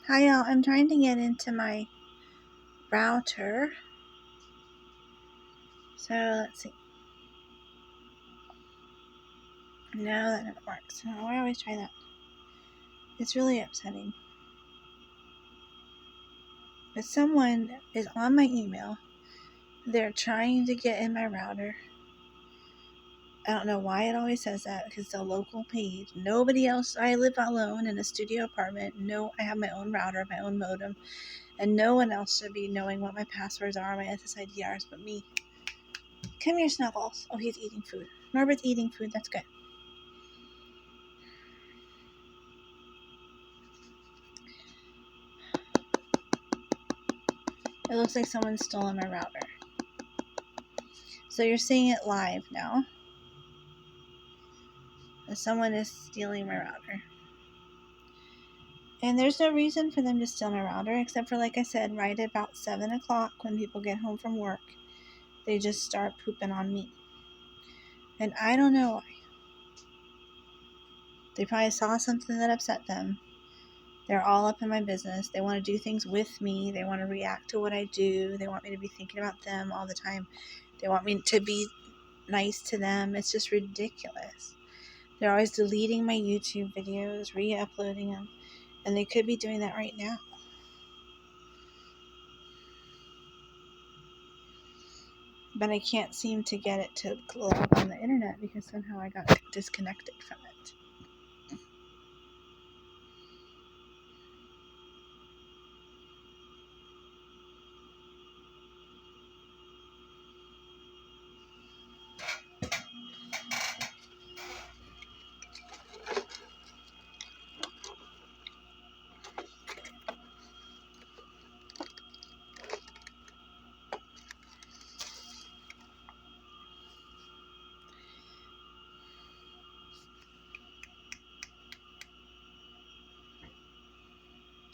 Hi y'all, I'm trying to get into my router. So let's see. No, that never works. Oh, I always try that. It's really upsetting. But someone is on my email. They're trying to get in my router. I don't know why it always says that because it's a local page. Nobody else. I live alone in a studio apartment. No, I have my own router, my own modem, and no one else should be knowing what my passwords are, my SSIDRs, but me. Come here, Snuggles. Oh, he's eating food. Norbert's eating food. That's good. It looks like someone's stolen my router. So you're seeing it live now. Someone is stealing my router. And there's no reason for them to steal my router, except for, like I said, right about 7 o'clock when people get home from work, they just start pooping on me. And I don't know why. They probably saw something that upset them. They're all up in my business. They want to do things with me. They want to react to what I do. They want me to be thinking about them all the time. They want me to be nice to them. It's just ridiculous. They're always deleting my YouTube videos, re-uploading them, and they could be doing that right now. But I can't seem to get it to log on the internet because somehow I got disconnected from it.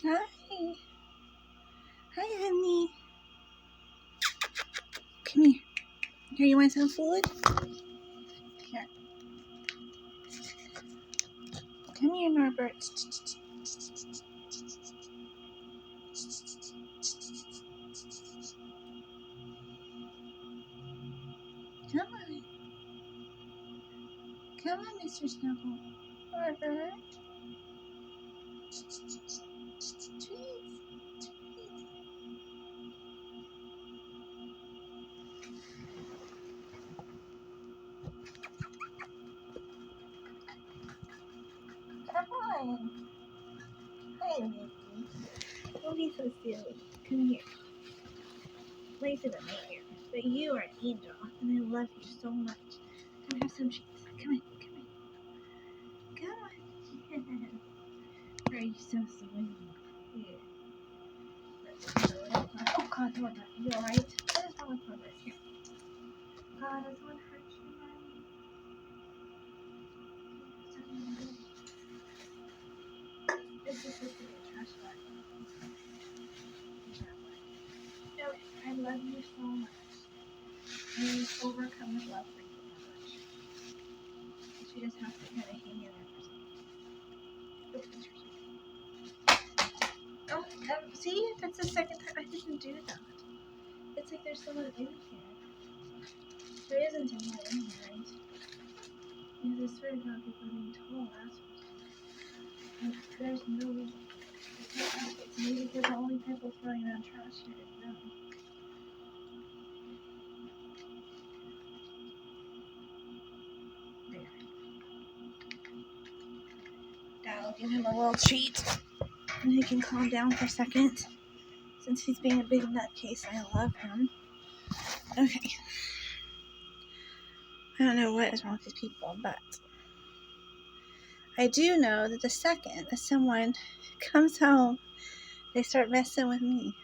Hi. Hi, honey. Come here. Here, you want some food? Here. Come here, Norbert. Come on. Come on, Mr. Snuggle. Norbert. Treats. Come on. Hi, Mickey. Don't be so silly. Come here. Place it in my ear. But you are an angel, and I love you so much. Come have some treats. Come on. Come on. Are you so sweet? Here. Oh, God, Norbert. You alright? What is wrong with Norbert? Here. God, does one hurt you, Mommy? This is supposed to be a trash bag. No, I love you so much. And you overcome with love for you so much. She just has to kind of hang in there for something. Oh, see? That's the second time I didn't do that. It's like there's someone in here. There isn't anyone in here, right? Because I swear to God, people are being total assholes. And there's no reason. It's maybe because the only people throwing around trash here is them. There. That'll give him a little treat. And he can calm down for a second. Since he's being a big nutcase, I love him. Okay. I don't know what is wrong with these people, but I do know that the second that someone comes home, they start messing with me.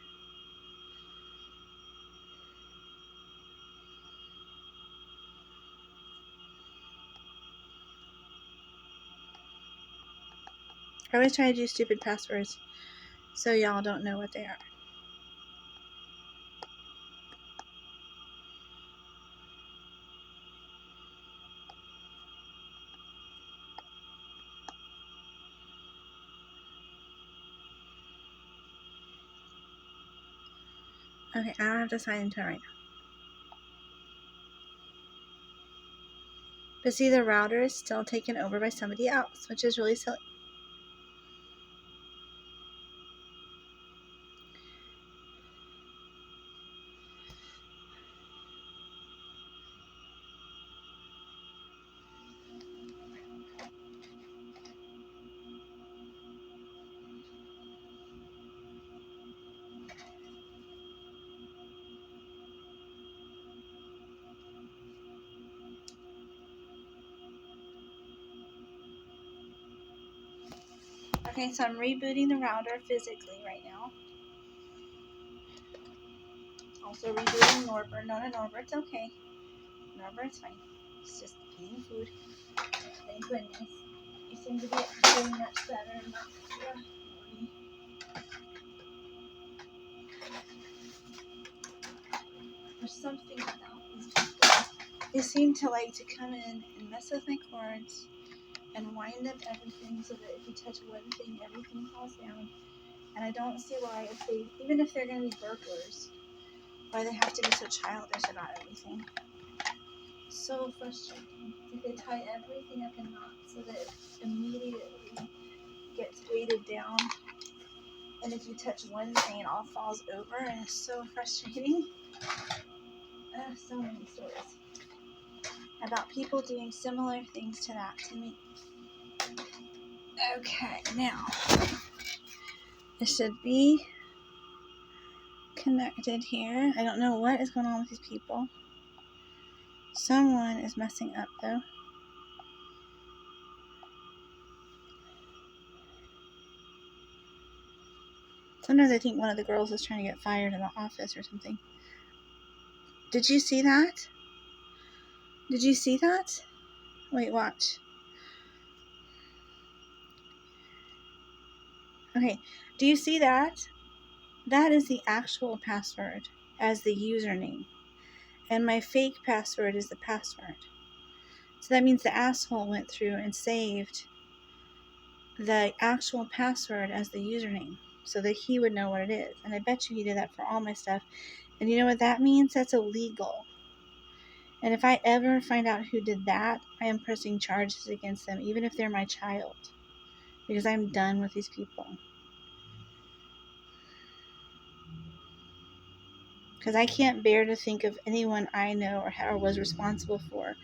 I always try to do stupid passwords so y'all don't know what they are. Okay, I don't have to sign into it right now. But see, the router is still taken over by somebody else, which is really silly. Okay, so I'm rebooting the router physically right now. Also rebooting Norbert. No, Norbert's okay. Norbert's fine. It's just eating food. Thank goodness. You seem to be doing much better. There's something about these people. They seem to like to come in and mess with my cords and wind up everything so that if you touch one thing, everything falls down. And I don't see why, even if they're going to be burglars, why they have to be so childish about everything. So frustrating. Like they tie everything up in knots so that it immediately gets weighted down. And if you touch one thing, it all falls over, and it's so frustrating. So many stories about people doing similar things to that to me. Okay, now it should be connected here. I don't know what is going on with these people. Someone is messing up though. Sometimes I think one of the girls is trying to get fired in the office or something. Did you see that? Did you see that? Wait, watch. Okay, do you see that? That is the actual password as the username. And my fake password is the password. So that means the asshole went through and saved the actual password as the username so that he would know what it is. And I bet you he did that for all my stuff. And you know what that means? That's illegal. And if I ever find out who did that, I am pressing charges against them, even if they're my child. Because I'm done with these people. Because I can't bear to think of anyone I know or was responsible for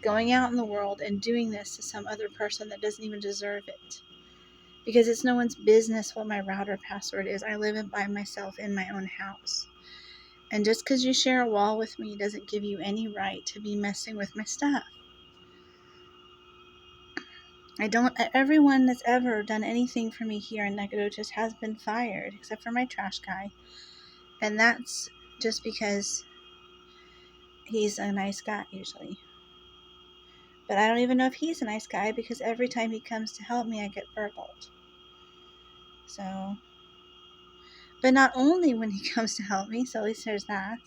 going out in the world and doing this to some other person that doesn't even deserve it. Because it's no one's business what my router password is. I live by myself in my own house. And just because you share a wall with me doesn't give you any right to be messing with my stuff. Everyone that's ever done anything for me here in Nacogdoches has been fired, except for my trash guy. And that's just because he's a nice guy, usually. But I don't even know if he's a nice guy, because every time he comes to help me, I get burgled. So, but not only when he comes to help me, so at least there's that.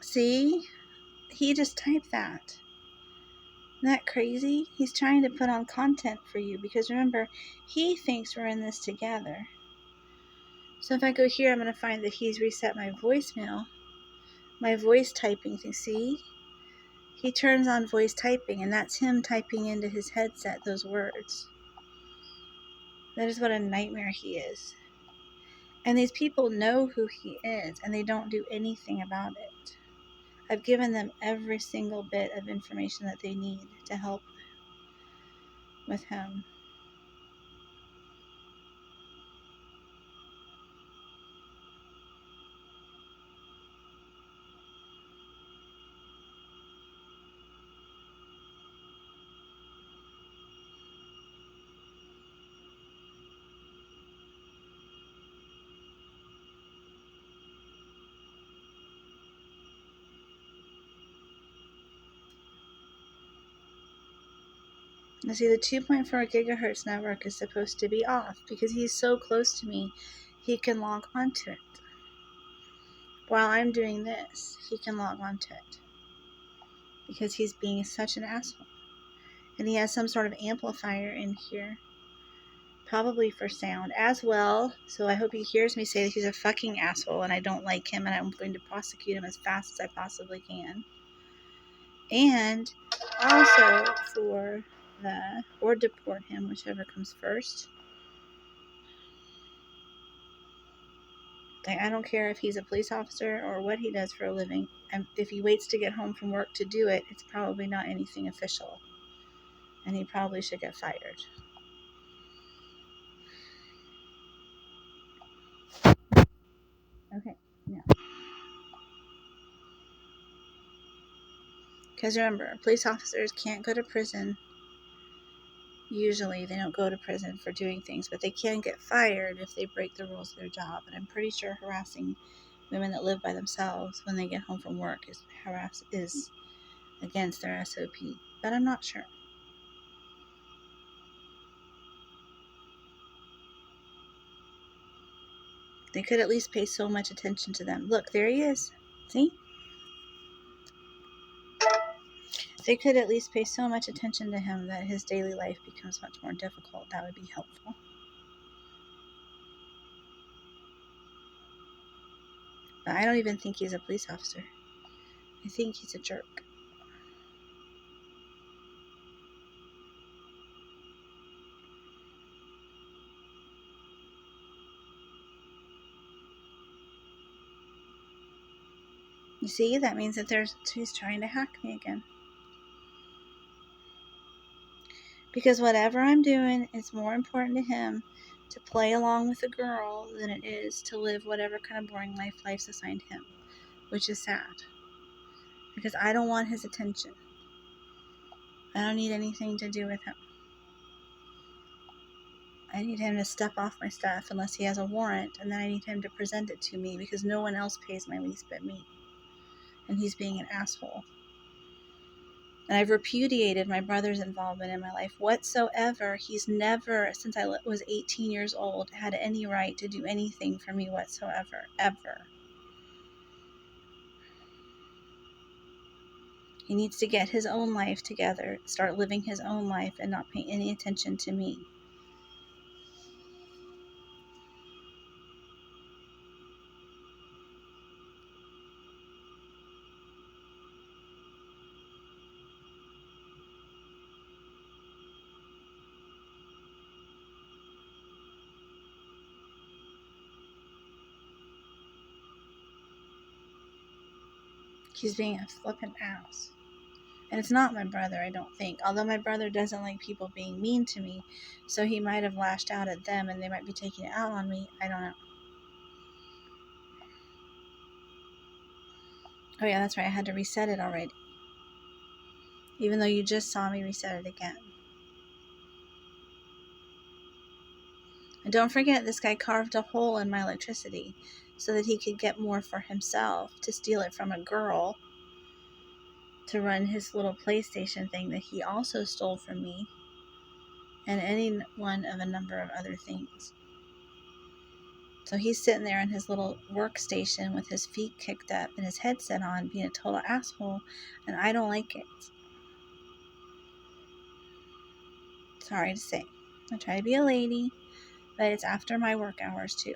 See? He just typed that. Isn't that crazy? He's trying to put on content for you, because remember, he thinks we're in this together. So if I go here, I'm going to find that he's reset my voicemail, my voice typing thing. See? He turns on voice typing, and that's him typing into his headset those words. That is what a nightmare he is. And these people know who he is, and they don't do anything about it. I've given them every single bit of information that they need to help with him. Now see, the 2.4 gigahertz network is supposed to be off because he's so close to me, he can log onto it. While I'm doing this, he can log onto it because he's being such an asshole. And he has some sort of amplifier in here probably for sound as well. So I hope he hears me say that he's a fucking asshole and I don't like him and I'm going to prosecute him as fast as I possibly can. And also or deport him, whichever comes first. Like, I don't care if he's a police officer or what he does for a living. If he waits to get home from work to do it, it's probably not anything official. And he probably should get fired. Okay, now. Because remember, police officers can't go to prison. Usually they don't go to prison for doing things, but they can get fired if they break the rules of their job. And I'm pretty sure harassing women that live by themselves when they get home from work is against their SOP. But I'm not sure. They could at least pay so much attention to them. Look, there he is. See? They could at least pay so much attention to him that his daily life becomes much more difficult. That would be helpful. But I don't even think he's a police officer. I think he's a jerk. You see, that means that he's trying to hack me again. Because whatever I'm doing is more important to him to play along with a girl than it is to live whatever kind of boring life life's assigned him, which is sad. Because I don't want his attention. I don't need anything to do with him. I need him to step off my stuff unless he has a warrant, and then I need him to present it to me because no one else pays my lease but me. And he's being an asshole. And I've repudiated my brother's involvement in my life whatsoever. He's never, since I was 18 years old, had any right to do anything for me whatsoever, ever. He needs to get his own life together, start living his own life, and not pay any attention to me. He's being a flippin' ass. And it's not my brother, I don't think. Although my brother doesn't like people being mean to me, so he might have lashed out at them and they might be taking it out on me. I don't know. Oh yeah, that's right. I had to reset it already. Even though you just saw me reset it again. And don't forget, this guy carved a hole in my electricity so that he could get more for himself, to steal it from a girl to run his little PlayStation thing that he also stole from me, and any one of a number of other things. So he's sitting there on his little workstation with his feet kicked up and his headset on, being a total asshole, and I don't like it. Sorry to say. I try to be a lady, but it's after my work hours too.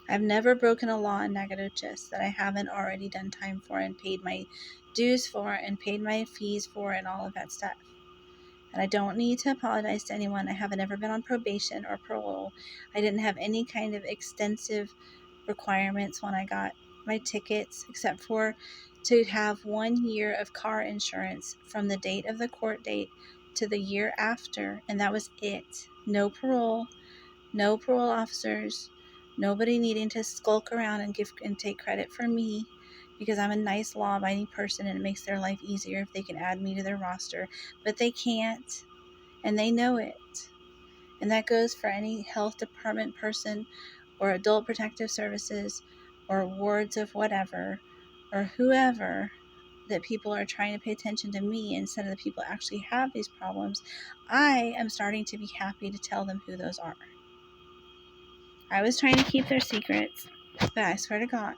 I've never broken a law in Nacogdoches that I haven't already done time for and paid my dues for and paid my fees for and all of that stuff. And I don't need to apologize to anyone. I haven't ever been on probation or parole. I didn't have any kind of extensive requirements when I got my tickets, except for to have 1 year of car insurance from the date of the court date to the year after, and that was it. No parole officers, nobody needing to skulk around and take credit for me because I'm a nice law-abiding person and it makes their life easier if they can add me to their roster, but they can't, and they know it. And that goes for any health department person or adult protective services or wards of whatever or whoever, that people are trying to pay attention to me instead of the people who actually have these problems. I am starting to be happy to tell them who those are. I was trying to keep their secrets, but I swear to God,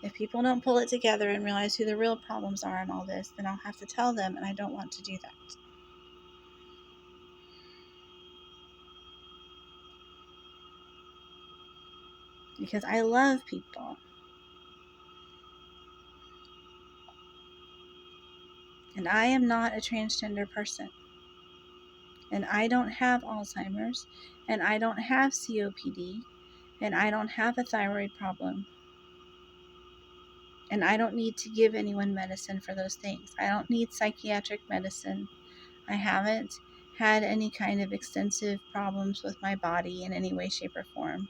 If people don't pull it together and realize who the real problems are in all this, then I'll have to tell them, and I don't want to do that. Because I love people. And I am not a transgender person. And I don't have Alzheimer's. And I don't have COPD. And I don't have a thyroid problem. And I don't need to give anyone medicine for those things. I don't need psychiatric medicine. I haven't had any kind of extensive problems with my body in any way, shape, or form.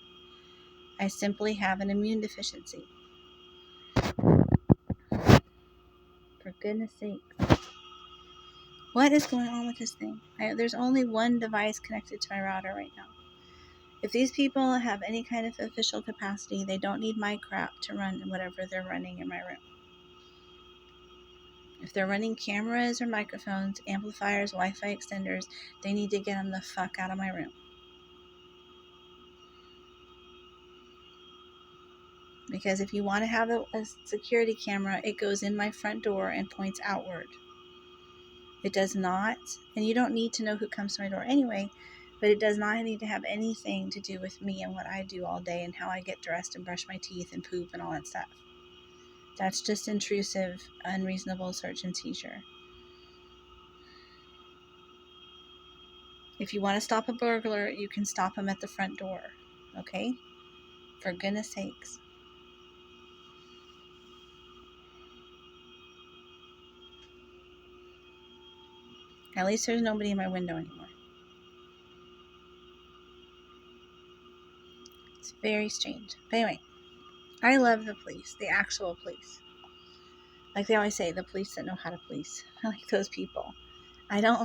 I simply have an immune deficiency. For goodness sake. What is going on with this thing? There's only one device connected to my router right now. If these people have any kind of official capacity, they don't need my crap to run whatever they're running in my room. If they're running cameras or microphones, amplifiers, Wi-Fi extenders, they need to get them the fuck out of my room. Because if you want to have a security camera, it goes in my front door and points outward. It does not, and you don't need to know who comes to my door anyway, but it does not need to have anything to do with me and what I do all day and how I get dressed and brush my teeth and poop and all that stuff. That's just intrusive, unreasonable search and seizure. If you want to stop a burglar, you can stop him at the front door. Okay? For goodness sakes. At least there's nobody in my window anymore. It's very strange. But anyway, I love the police. The actual police. Like they always say, the police that know how to police. I like those people. I don't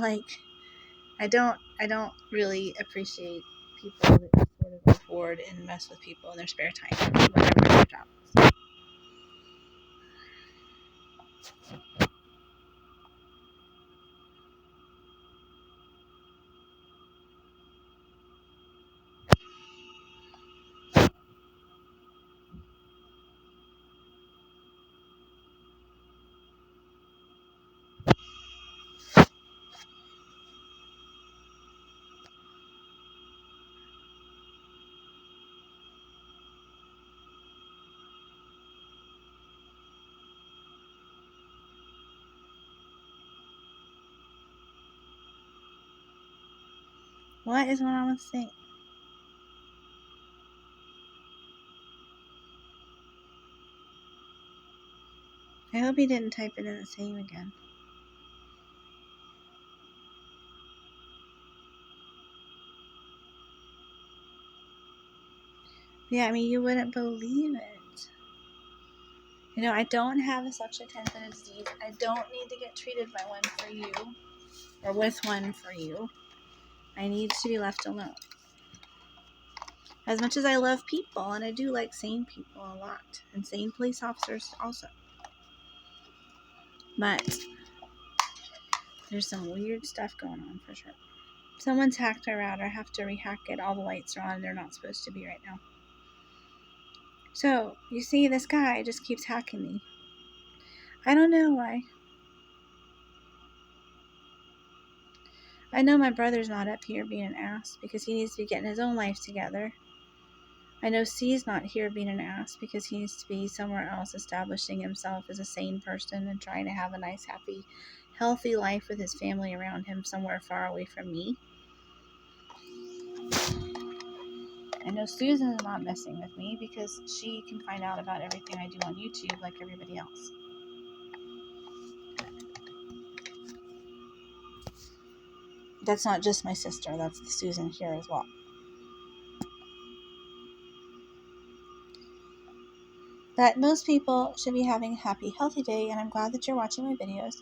really appreciate people that sort of afford and mess with people in their spare time, whatever their job is. What is going on with this thing? I hope he didn't type it in the same again. Yeah, I mean, you wouldn't believe it. You know, I don't have a sexually transmitted disease. I don't need to get treated by one for you, or with one for you. I need to be left alone. As much as I love people, and I do like sane people a lot, and sane police officers also. But there's some weird stuff going on for sure. Someone's hacked my router. I have to rehack it. All the lights are on. They're not supposed to be right now. So, you see, this guy just keeps hacking me. I don't know why. I know my brother's not up here being an ass because he needs to be getting his own life together. I know C's not here being an ass because he needs to be somewhere else establishing himself as a sane person and trying to have a nice, happy, healthy life with his family around him somewhere far away from me. I know Susan is not messing with me because she can find out about everything I do on YouTube like everybody else. That's not just my sister, that's Susan here as well. But most people should be having a happy, healthy day, and I'm glad that you're watching my videos.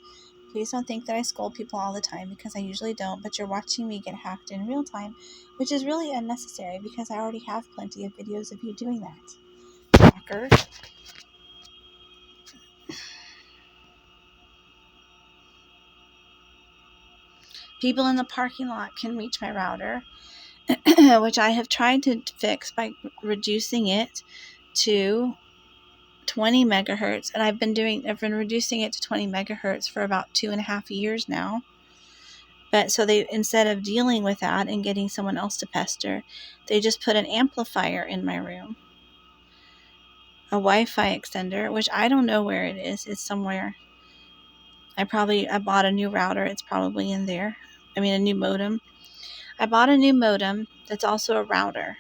Please don't think that I scold people all the time because I usually don't, but you're watching me get hacked in real time, which is really unnecessary because I already have plenty of videos of you doing that. Hacker. People in the parking lot can reach my router, which I have tried to fix by reducing it to 20 megahertz, and I've been reducing it to 20 megahertz for about 2.5 years now. But so they, instead of dealing with that and getting someone else to pester, they just put an amplifier in my room, a Wi-Fi extender, which I don't know where it is. It's somewhere. I bought a new router. It's probably in there. I mean, a new modem. I bought a new modem that's also a router.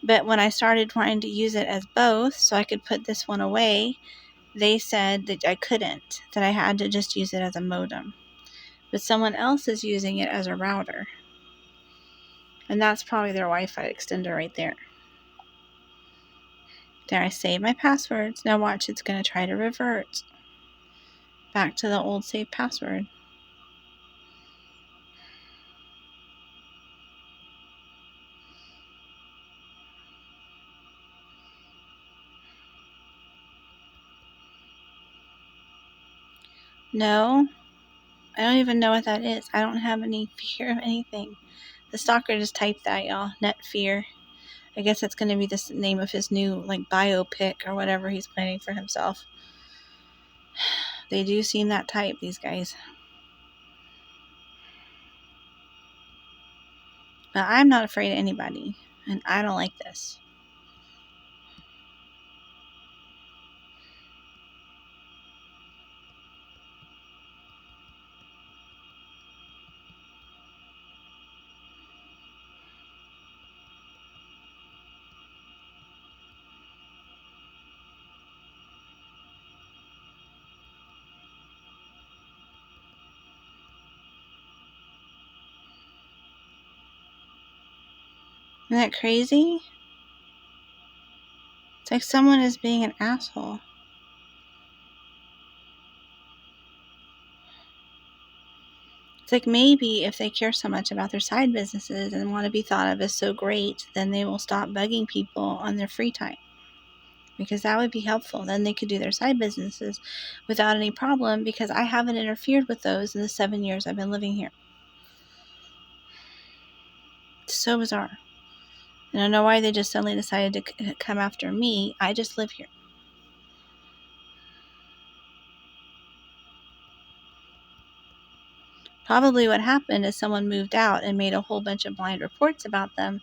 But when I started trying to use it as both so I could put this one away, they said that I couldn't, that I had to just use it as a modem. But someone else is using it as a router. And that's probably their Wi-Fi extender right there. There, I saved my passwords. Now watch, it's going to try to revert back to the old saved password. No, I don't even know what that is. I don't have any fear of anything. The stalker just typed that, y'all. Net fear. I guess that's going to be the name of his new biopic or whatever he's planning for himself. They do seem that type, these guys. But I'm not afraid of anybody, and I don't like this. Isn't that crazy? It's like someone is being an asshole. It's like maybe if they care so much about their side businesses and want to be thought of as so great, then they will stop bugging people on their free time. Because that would be helpful. Then they could do their side businesses without any problem, because I haven't interfered with those in the 7 years I've been living here. It's so bizarre. And I don't know why they just suddenly decided to come after me. I just live here. Probably what happened is someone moved out and made a whole bunch of blind reports about them,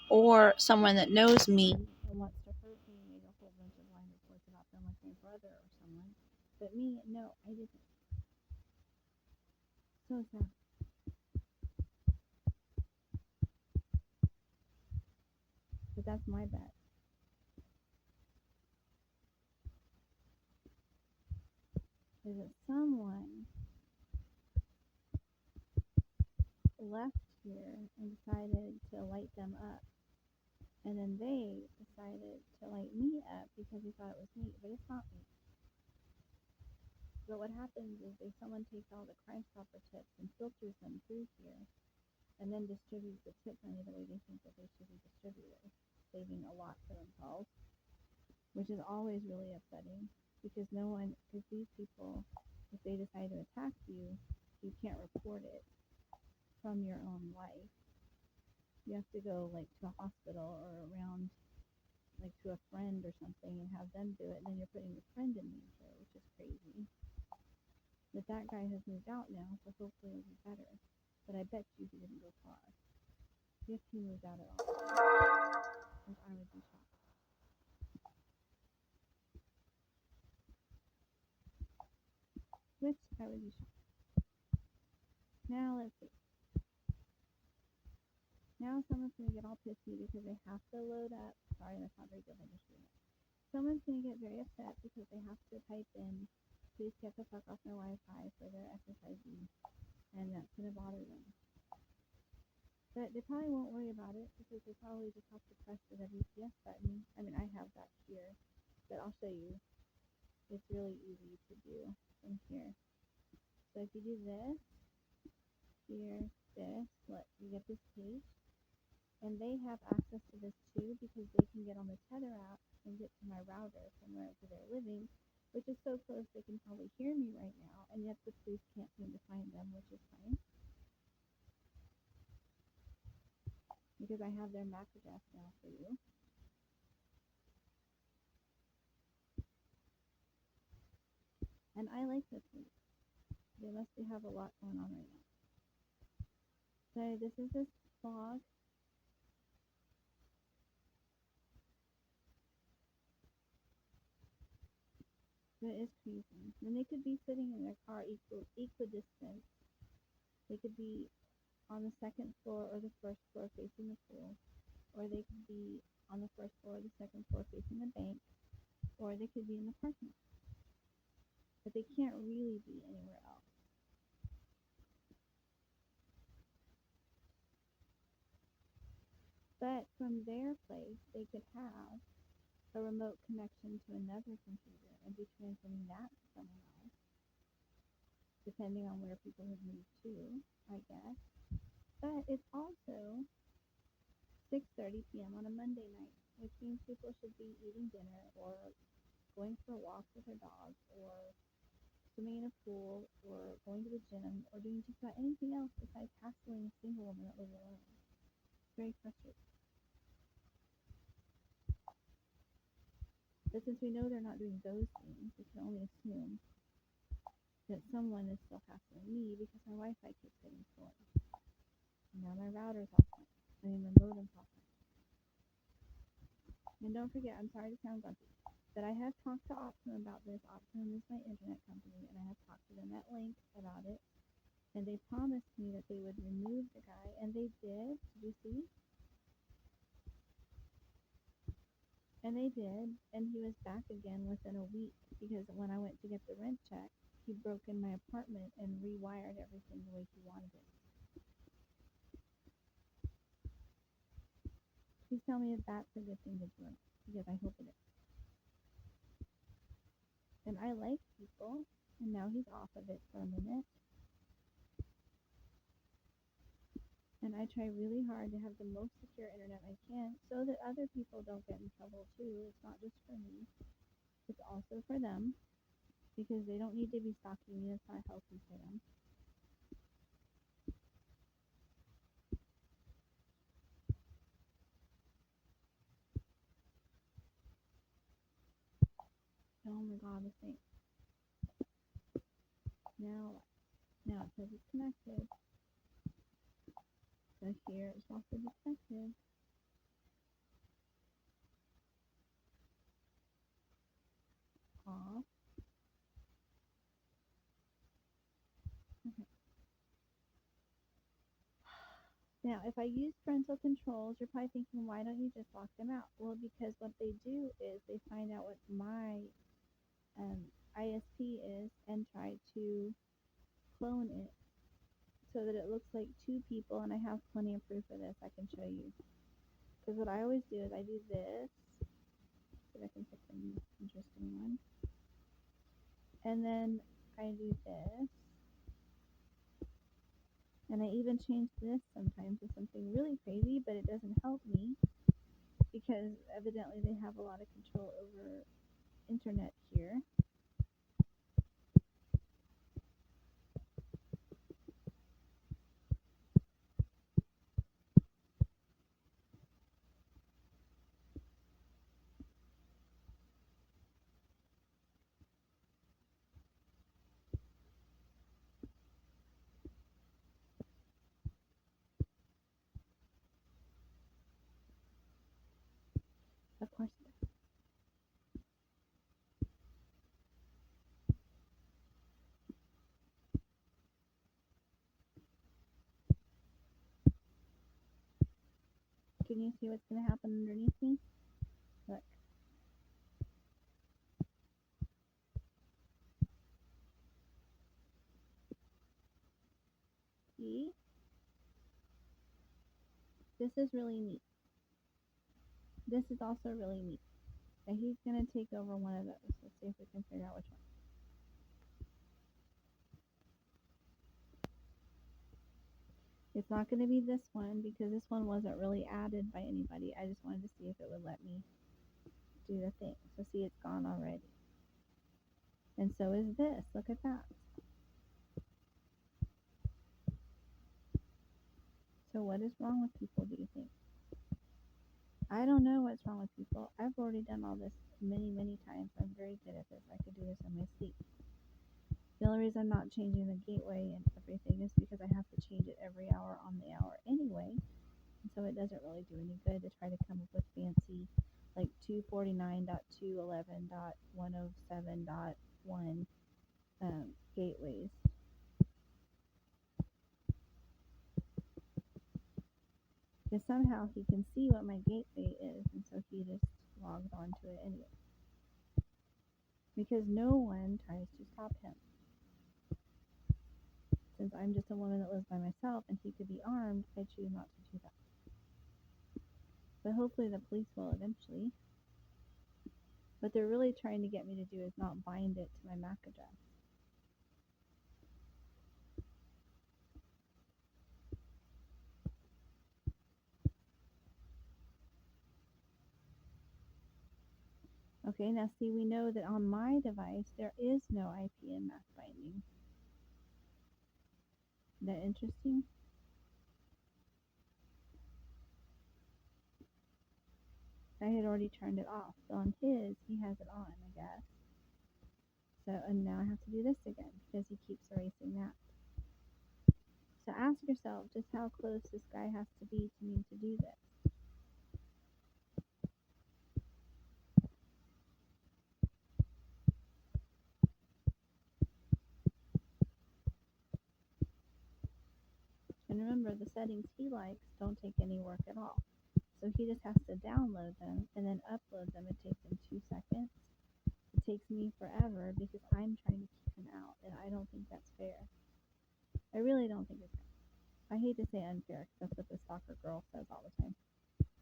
or someone that knows me and wants to hurt me made a whole bunch of blind reports about them, like my brother or someone. But me, no, I didn't. So sad. But that's my bet. Is that someone left here and decided to light them up. And then they decided to light me up because they thought it was me, but it's not me. But what happens is someone takes all the Crime Stopper tips and filters them through here, and then distributes the tips only the way they think that they should be distributed, saving a lot for themselves, which is always really upsetting, because these people, if they decide to attack you, you can't report it from your own life. You have to go to a hospital or around to a friend or something and have them do it, and then you're putting your friend in danger, which is crazy. But that guy has moved out now, so hopefully it'll be better. But I bet you he didn't go far. If he moved out at all, which I would be shocked. Which I would be shocked. Now let's see. Now someone's gonna get all pissy because they have to load up. Sorry, that's not very good. I just read it. Someone's gonna get very upset because they have to type in, "Please get the fuck off my Wi-Fi" for their exercising, and that's gonna bother them. But they probably won't worry about it because they probably just have to press the WPS button. I mean, I have that here, but I'll show you. It's really easy to do from here. So if you do this, here, this, you get this page. And they have access to this too because they can get on the Tether app and get to my router from wherever they're living, which is so close they can probably hear me right now, and yet the police can't seem to find them, which is fine. Because I have their MAC address now for you. And I like this week. They must have a lot going on right now. So this is this vlog. That is crazy. And they could be sitting in their car equidistant. They could be on the second floor or the first floor facing the pool, or they could be on the first floor or the second floor facing the bank, or they could be in the parking lot. But they can't really be anywhere else. But from their place, they could have a remote connection to another computer and be transmitting that to someone else, depending on where people have moved to, I guess. But it's also 6:30 p.m. on a Monday night, which means people should be eating dinner or going for a walk with their dogs or swimming in a pool or going to the gym or doing just about anything else besides hassling a single woman that lives alone. It's very frustrating. But since we know they're not doing those things, we can only assume that someone is still hassling me because my Wi-Fi keeps getting slow. And now my router's offline. My modem's offline. And don't forget, I'm sorry to sound grumpy, but I have talked to Optimum about this. Optimum is my internet company, and I have talked to them at length about it. And they promised me that they would remove the guy, and they did. Did you see? And they did, and he was back again within a week because when I went to get the rent check, he broke in my apartment and rewired everything the way he wanted it. Please tell me if that's a good thing to do, because I hope it is. And I like people, and now he's off of it for a minute. And I try really hard to have the most secure internet I can so that other people don't get in trouble too. It's not just for me, it's also for them, because they don't need to be stalking me. It's not healthy for them. Oh my god, this thing. Now it says it's connected. So here it's also connected. Off. Okay. Now, if I use parental controls, you're probably thinking, why don't you just lock them out? Well, because what they do is they find out what my ISP is and try to clone it so that it looks like two people, and I have plenty of proof of this I can show you. Because what I always do is I do this, see if I can pick an interesting one, and then I do this, and I even change this sometimes to something really crazy, but it doesn't help me because evidently they have a lot of control over internet here. Of course it does. Can you see what's going to happen underneath me? Look. See? This is really neat. This is also really neat. And he's going to take over one of those. Let's see if we can figure out which one. It's not going to be this one because this one wasn't really added by anybody. I just wanted to see if it would let me do the thing. So see, it's gone already. And so is this. Look at that. So what is wrong with people, do you think? I don't know what's wrong with people. I've already done all this many, many times. I'm very good at this. I could do this in my sleep. changing the gateway and everything is because I have to change it every hour on the hour anyway. And so it doesn't really do any good to try to come up with fancy like 249.211.107.1 gateways. Because somehow he can see what my gateway is, and so he just logs onto it anyway. Because no one tries to stop him. Since I'm just a woman that lives by myself and he could be armed, I choose not to do that. But hopefully the police will eventually. What they're really trying to get me to do is not bind it to my MAC address. Okay, now see, we know that on my device there is no IP and MAC binding. Isn't that interesting? I had already turned it off. So on his, he has it on, I guess. So, and now I have to do this again because he keeps erasing that. So ask yourself just how close this guy has to be to me to do this. And remember, the settings he likes don't take any work at all. So he just has to download them and then upload them. It takes him 2 seconds. It takes me forever because I'm trying to keep him out, and I don't think that's fair. I really don't think it's fair. I hate to say unfair because that's what the stalker girl says all the time.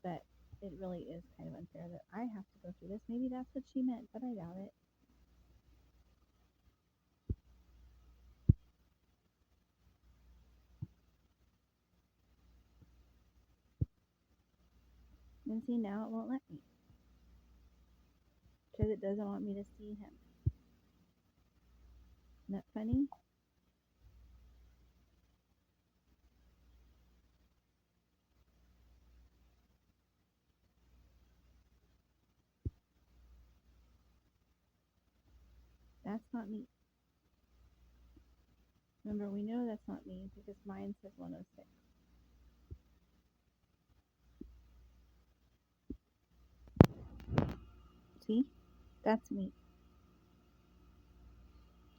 But it really is kind of unfair that I have to go through this. Maybe that's what she meant, but I doubt it. And see, now it won't let me. Because it doesn't want me to see him. Isn't that funny? That's not me. Remember, we know that's not me because mine says 106. See? That's me.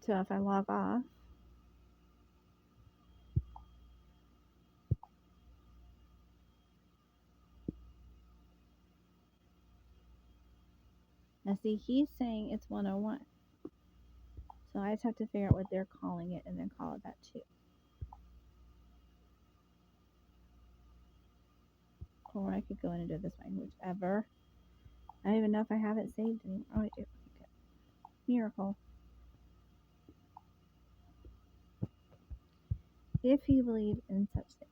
So if I log off, now see, he's saying it's 101. So I just have to figure out what they're calling it and then call it that too. Or I could go in and do it this way, whichever. I don't even know if I have it saved anymore. Oh, I do. Okay. Miracle. If you believe in such things.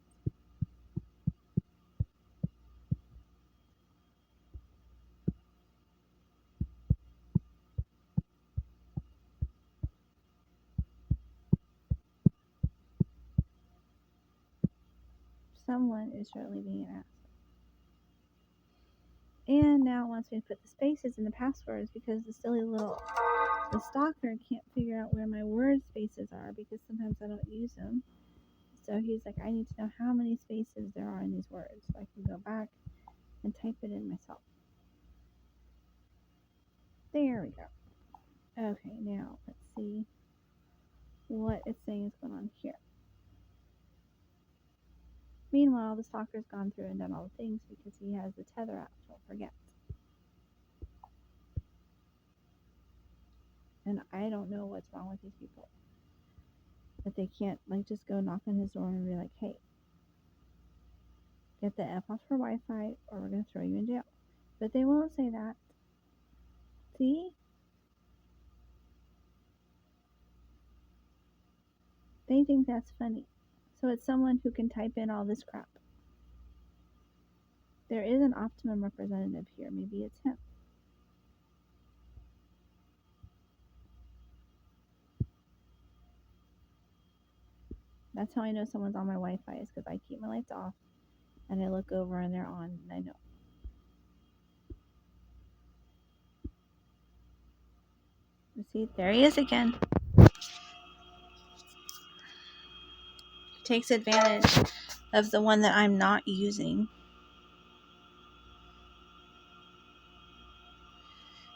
Someone is surely being an asshole. And now it wants me to put the spaces in the passwords because the stalker can't figure out where my word spaces are because sometimes I don't use them. So he's like, I need to know how many spaces there are in these words so I can go back and type it in myself. There we go. Okay, now let's see what it's saying is going on here. Meanwhile, the stalker's gone through and done all the things because he has the tether app, don't forget. And I don't know what's wrong with these people. That they can't like just go knock on his door and be like, hey, get the F off for Wi-Fi or we're going to throw you in jail. But they won't say that. See? They think that's funny. So it's someone who can type in all this crap. There is an Optimum representative here. Maybe it's him. That's how I know someone's on my Wi-Fi is because I keep my lights off and I look over and they're on and I know. You see, there he is again. takes advantage of the one that I'm not using,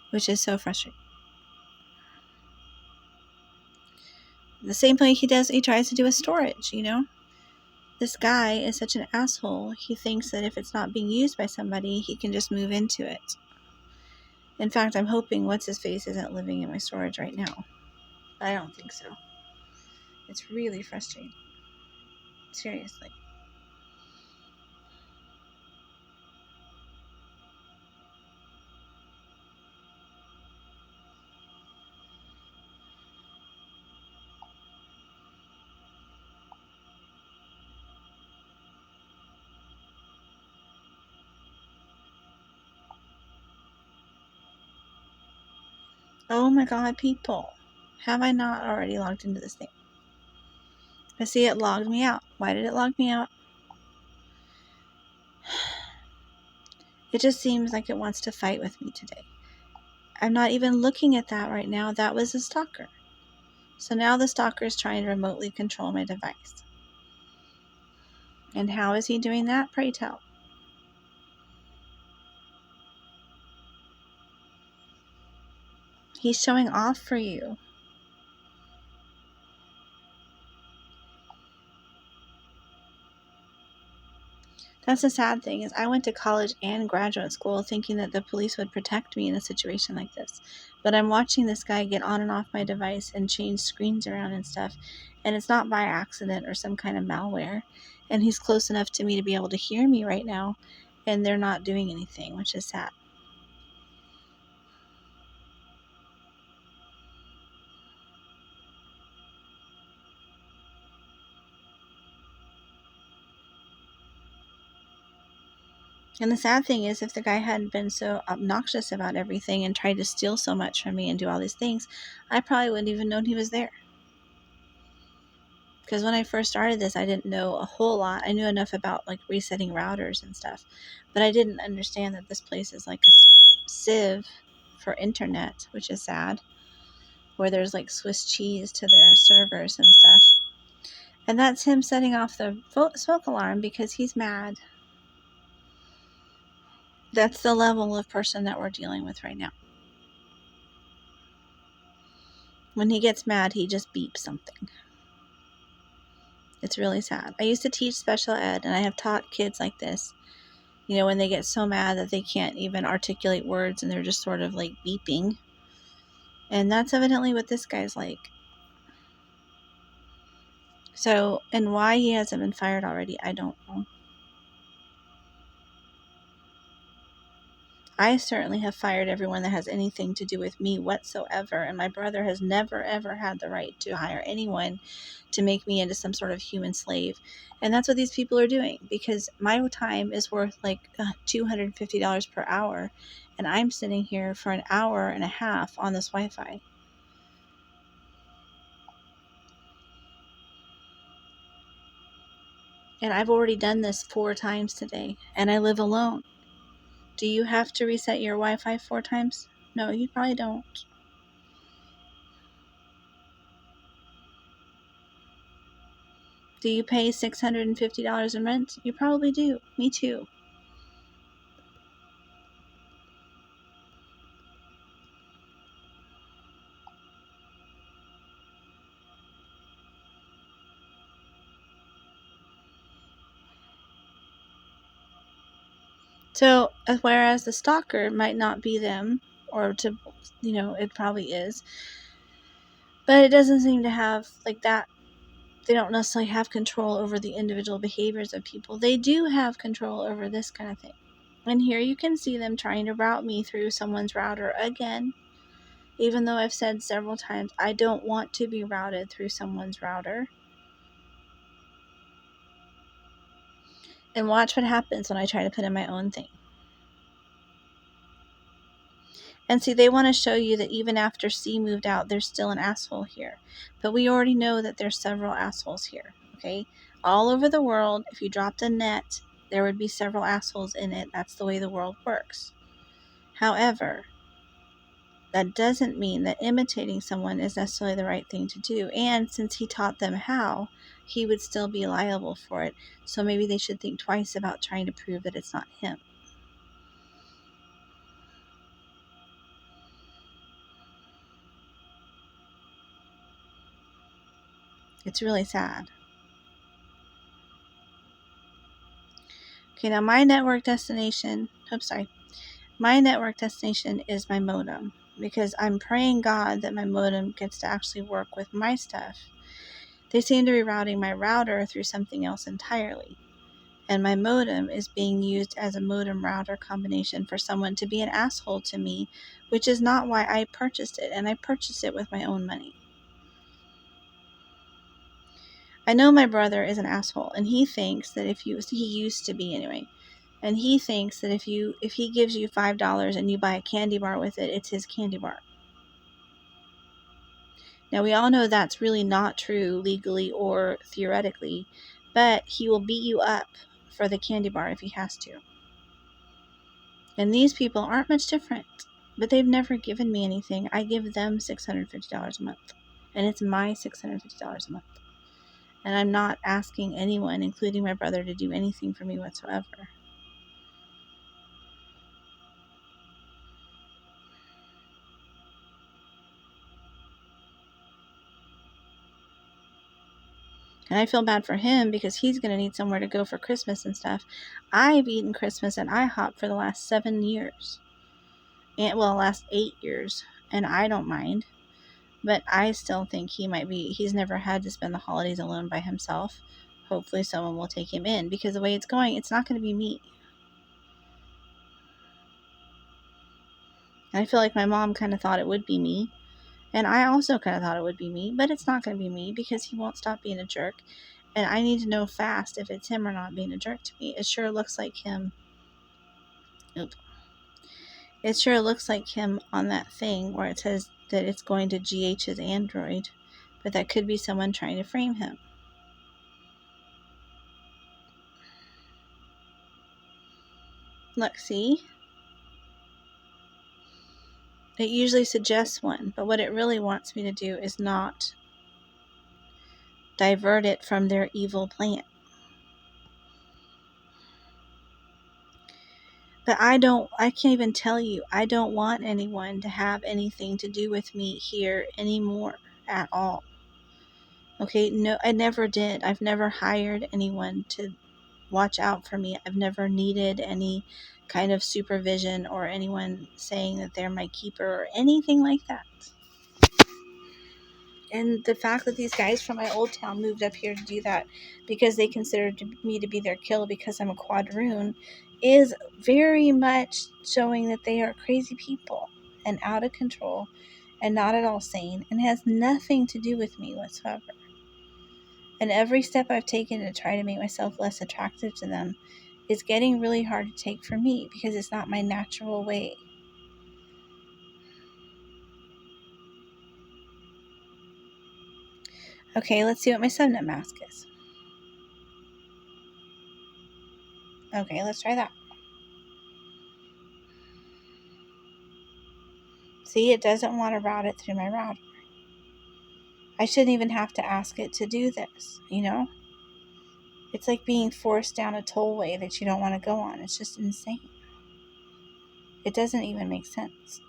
which is so frustrating. The same way he tries to do with storage, This guy is such an asshole. He thinks that if it's not being used by somebody, he can just move into it. In fact, I'm hoping what's-his-face isn't living in my storage right now. I don't think so. It's really frustrating. Seriously. Oh my god, people. Have I not already logged into this thing? I see it logged me out. Why did it log me out? It just seems like it wants to fight with me today. I'm not even looking at that right now. That was a stalker. So now the stalker is trying to remotely control my device. And how is he doing that? Pray tell. He's showing off for you. That's the sad thing, is I went to college and graduate school thinking that the police would protect me in a situation like this. But I'm watching this guy get on and off my device and change screens around and stuff. And it's not by accident or some kind of malware. And he's close enough to me to be able to hear me right now. And they're not doing anything, which is sad. And the sad thing is, if the guy hadn't been so obnoxious about everything and tried to steal so much from me and do all these things, I probably wouldn't even known he was there. Because when I first started this, I didn't know a whole lot. I knew enough about like resetting routers and stuff, but I didn't understand that this place is like a sieve for internet, which is sad, where there's like Swiss cheese to their servers and stuff. And that's him setting off the smoke alarm because he's mad. That's the level of person that we're dealing with right now. When he gets mad, he just beeps something. It's really sad. I used to teach special ed, and I have taught kids like this. When they get so mad that they can't even articulate words and they're just sort of like beeping. And that's evidently what this guy's like. So, and why he hasn't been fired already, I don't know. I certainly have fired everyone that has anything to do with me whatsoever, and my brother has never ever had the right to hire anyone to make me into some sort of human slave. And that's what these people are doing, because my time is worth like $250 per hour, and I'm sitting here for an hour and a half on this Wi-Fi. And I've already done this 4 times today, and I live alone. Do you have to reset your Wi-Fi 4 times? No, you probably don't. Do you pay $650 in rent? You probably do. Me too. So, whereas the stalker might not be them, or it probably is, but it doesn't seem to have like that. They don't necessarily have control over the individual behaviors of people. They do have control over this kind of thing. And here you can see them trying to route me through someone's router again, even though I've said several times I don't want to be routed through someone's router. And watch what happens when I try to put in my own thing. And see, they want to show you that even after C moved out, there's still an asshole here. But we already know that there's several assholes here, okay? All over the world, if you dropped a net, there would be several assholes in it. That's the way the world works. However, that doesn't mean that imitating someone is necessarily the right thing to do. And since he taught them how, he would still be liable for it. So maybe they should think twice about trying to prove that it's not him. It's really sad. Okay, now my network destination is my modem, because I'm praying God that my modem gets to actually work with my stuff. They seem to be routing my router through something else entirely, and my modem is being used as a modem router combination for someone to be an asshole to me, which is not why I purchased it, and I purchased it with my own money. I know my brother is an asshole, and he thinks that he used to be anyway, and he thinks that if he gives you $5 and you buy a candy bar with it, it's his candy bar. Now we all know that's really not true legally or theoretically, but he will beat you up for the candy bar if he has to. And these people aren't much different, but they've never given me anything. I give them $650 a month, and it's my $650 a month. And I'm not asking anyone, including my brother, to do anything for me whatsoever. And I feel bad for him because he's going to need somewhere to go for Christmas and stuff. I've eaten Christmas at IHOP for the last 7 years. Last 8 years. And I don't mind. But I still think he's never had to spend the holidays alone by himself. Hopefully someone will take him in, because the way it's going, it's not going to be me. And I feel like my mom kind of thought it would be me. And I also kind of thought it would be me, but it's not going to be me because he won't stop being a jerk. And I need to know fast if it's him or not being a jerk to me. It sure looks like him. It sure looks like him on that thing where it says that it's going to GH's Android. But that could be someone trying to frame him. Look, see? It usually suggests one, but what it really wants me to do is not divert it from their evil plan. But I can't even tell you, I don't want anyone to have anything to do with me here anymore at all. Okay, no, I never did. I've never hired anyone to watch out for me. I've never needed any kind of supervision or anyone saying that they're my keeper or anything like that. And the fact that these guys from my old town moved up here to do that because they considered me to be their kill because I'm a quadroon is very much showing that they are crazy people and out of control and not at all sane, and has nothing to do with me whatsoever. And every step I've taken to try to make myself less attractive to them is getting really hard to take for me because it's not my natural way. Okay, let's see what my subnet mask is. Okay, let's try that. See, it doesn't want to route it through my router. I shouldn't even have to ask it to do this, you know? It's like being forced down a tollway that you don't want to go on. It's just insane. It doesn't even make sense.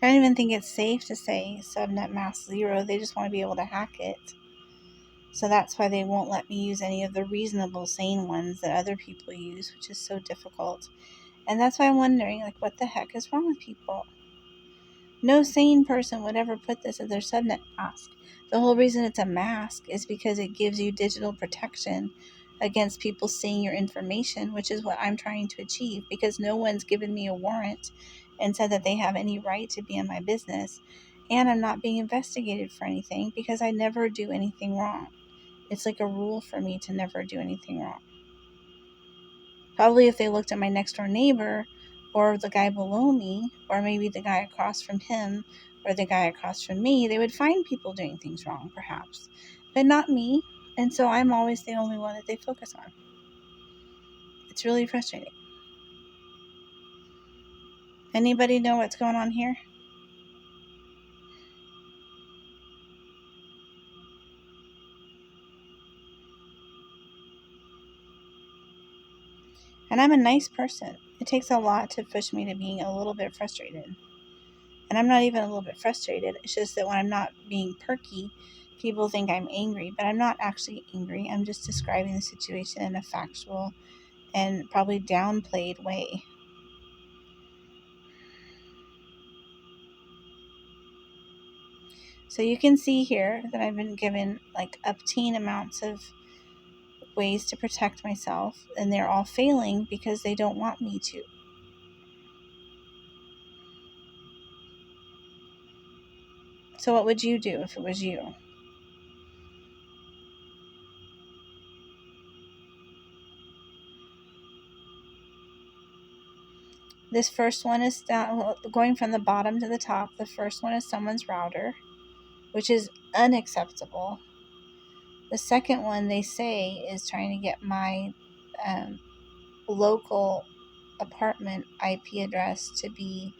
I don't even think it's safe to say subnet mask 0. They just want to be able to hack it. So that's why they won't let me use any of the reasonable, sane ones that other people use, which is so difficult. And that's why I'm wondering, like, what the heck is wrong with people? No sane person would ever put this as their subnet mask. The whole reason it's a mask is because it gives you digital protection against people seeing your information, which is what I'm trying to achieve, because no one's given me a warrant and said that they have any right to be in my business. And I'm not being investigated for anything because I never do anything wrong. It's like a rule for me to never do anything wrong. Probably if they looked at my next door neighbor or the guy below me, or maybe the guy across from him or the guy across from me, they would find people doing things wrong, perhaps, but not me. And so I'm always the only one that they focus on. It's really frustrating. Anybody know what's going on here? And I'm a nice person. It takes a lot to push me to being a little bit frustrated. And I'm not even a little bit frustrated. It's just that when I'm not being perky, people think I'm angry, but I'm not actually angry. I'm just describing the situation in a factual and probably downplayed way. So you can see here that I've been given like obscene amounts of ways to protect myself, and they're all failing because they don't want me to. So what would you do if it was you? This first one is down, going from the bottom to the top. The first one is someone's router, which is unacceptable. The second one, they say, is trying to get my um, local apartment IP address to be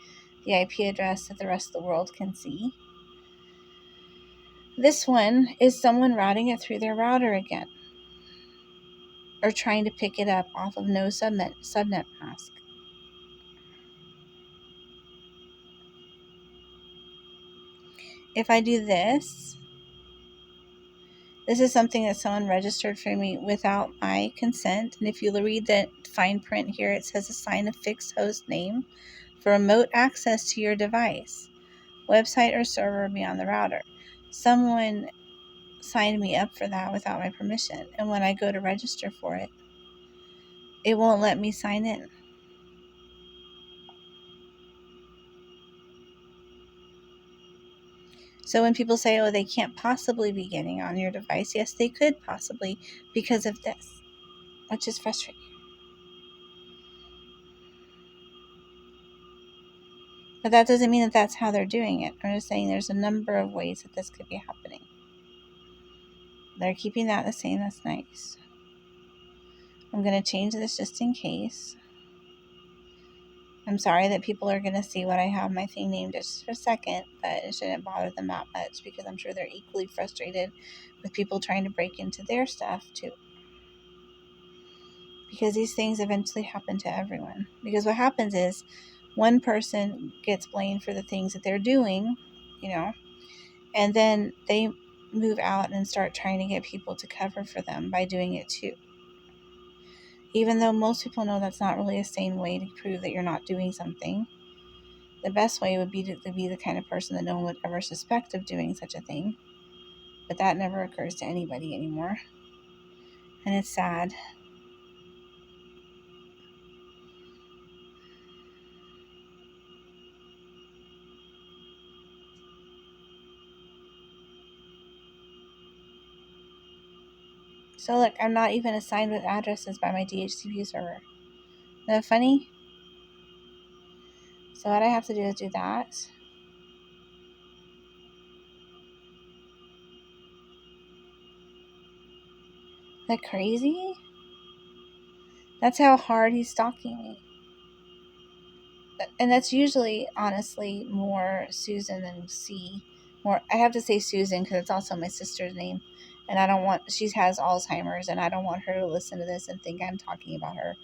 the IP address that the rest of the world can see. This one is someone routing it through their router again, or trying to pick it up off of no subnet mask. If I do this, this is something that someone registered for me without my consent. And if you read the fine print here, it says assign a fixed host name for remote access to your device, website, or server beyond the router. Someone signed me up for that without my permission. And when I go to register for it, it won't let me sign in. So when people say, oh, they can't possibly be getting on your device, yes, they could possibly because of this, which is frustrating. But that doesn't mean that that's how they're doing it. I'm just saying there's a number of ways that this could be happening. They're keeping that the same. That's nice. I'm going to change this just in case. I'm sorry that people are going to see what I have my thing named just for a second, but it shouldn't bother them that much because I'm sure they're equally frustrated with people trying to break into their stuff too. Because these things eventually happen to everyone. Because what happens is one person gets blamed for the things that they're doing, and then they move out and start trying to get people to cover for them by doing it too. Even though most people know that's not really a sane way to prove that you're not doing something. The best way would be to be the kind of person that no one would ever suspect of doing such a thing. But that never occurs to anybody anymore. And it's sad. So look, I'm not even assigned with addresses by my DHCP server. Isn't that funny? So what I have to do is do that. Is that crazy? That's how hard he's stalking me. And that's usually, honestly, more Susan than C. More, I have to say Susan because it's also my sister's name. And I don't want, she has Alzheimer's, and I don't want her to listen to this and think I'm talking about her.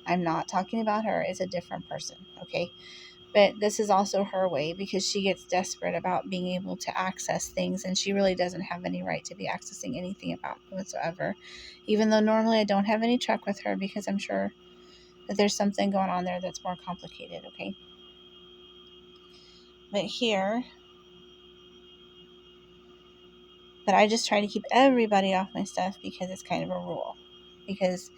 I'm not talking about her. It's a different person, okay? But this is also her way because she gets desperate about being able to access things, and she really doesn't have any right to be accessing anything about me whatsoever. Even though normally I don't have any truck with her because I'm sure that there's something going on there that's more complicated, okay? But here, but I just try to keep everybody off my stuff because it's kind of a rule. Because,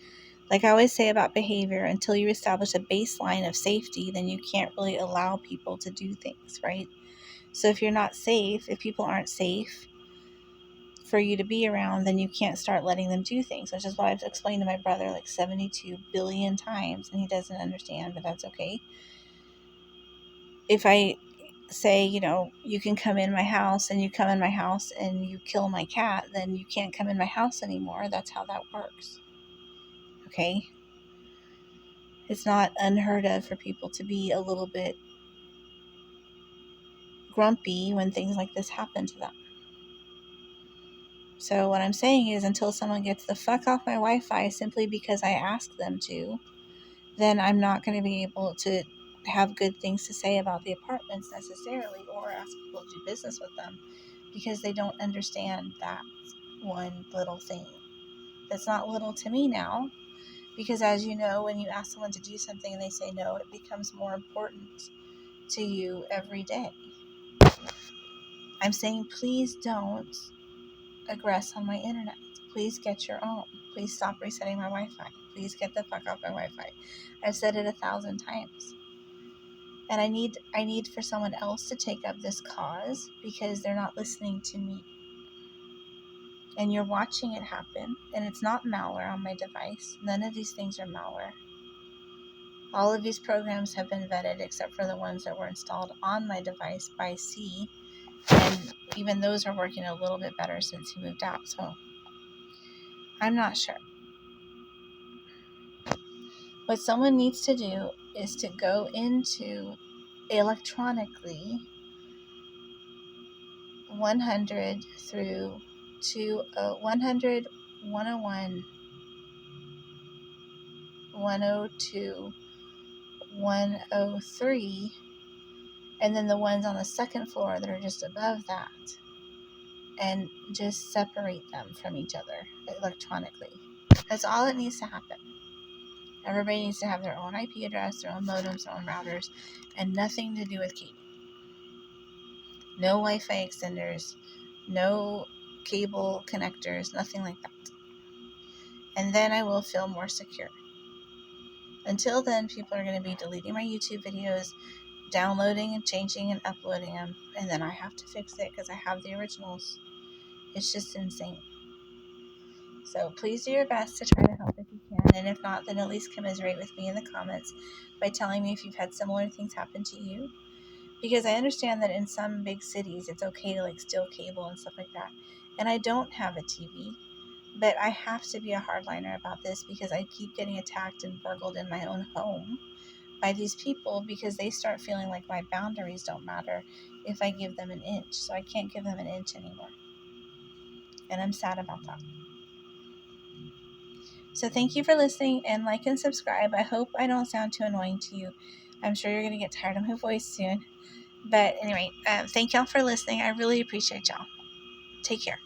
like I always say about behavior, until you establish a baseline of safety, then you can't really allow people to do things, right? So if you're not safe, if people aren't safe for you to be around, then you can't start letting them do things, which is what I've explained to my brother like 72 billion times, and he doesn't understand, but that's okay. If I say, you can come in my house, and you come in my house and you kill my cat, then you can't come in my house anymore. That's how that works. Okay? It's not unheard of for people to be a little bit grumpy when things like this happen to them. So what I'm saying is, until someone gets the fuck off my Wi-Fi simply because I asked them to, then I'm not going to be able to have good things to say about the apartments necessarily, or ask people to do business with them, because they don't understand that one little thing. That's not little to me now, because as you know, when you ask someone to do something and they say no, it becomes more important to you every day. I'm saying, please don't aggress on my internet. Please get your own. Please stop resetting my Wi-Fi. Please get the fuck off my Wi-Fi. I've said it 1,000 times. And I need for someone else to take up this cause, because they're not listening to me. And you're watching it happen, and it's not malware on my device. None of these things are malware. All of these programs have been vetted except for the ones that were installed on my device by C, and even those are working a little bit better since he moved out, so I'm not sure. What someone needs to do is to go into electronically 100 through 100, 101, 102, 103, and then the ones on the second floor that are just above that, and just separate them from each other electronically. That's all that needs to happen. Everybody needs to have their own IP address, their own modems, their own routers, and nothing to do with cable. No Wi-Fi extenders, no cable connectors, nothing like that. And then I will feel more secure. Until then, people are going to be deleting my YouTube videos, downloading and changing and uploading them, and then I have to fix it because I have the originals. It's just insane. So please do your best to try to help if you can, and if not, then at least commiserate with me in the comments by telling me if you've had similar things happen to you. Because I understand that in some big cities, it's okay to steal cable and stuff like that. And I don't have a TV, but I have to be a hardliner about this, because I keep getting attacked and burgled in my own home by these people, because they start feeling like my boundaries don't matter if I give them an inch. So I can't give them an inch anymore. And I'm sad about that. So thank you for listening, and like and subscribe. I hope I don't sound too annoying to you. I'm sure you're going to get tired of my voice soon. But anyway, thank y'all for listening. I really appreciate y'all. Take care.